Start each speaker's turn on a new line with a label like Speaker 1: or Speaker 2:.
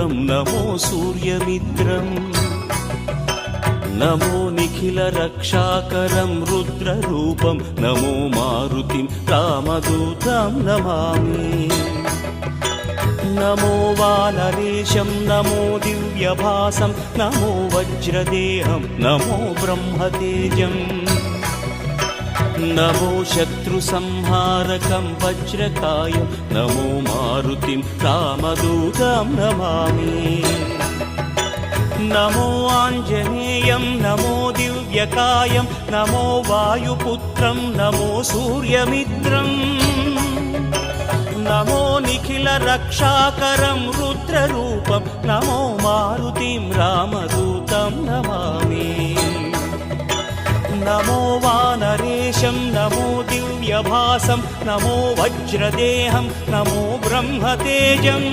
Speaker 1: नमो सूर्यमित्रं नमो निखिलरक्षाकरं रुद्ररूपं नमो मारुतिं रामदूतं Namami. नमो वानरेशं नमो दिव्यभासं नमो वज्रदेहं नमो ब्रह्मतेजम् नमो शत्रुसंहारकं वज्रकायं नमो मारुतिं रामदूतं Namami. नमो आञ्जनेयं नमो दिव्यकायं नमो वायुपुत्रं नमो सूर्यमित्रम् नमो निखिलरक्षाकरं रुद्ररूपं नमो मारुतिं रामदूतं Namami. नमो वानरेशं नमो दिव्यभासं नमो वज्रदेहं नमो ब्रह्मतेजम्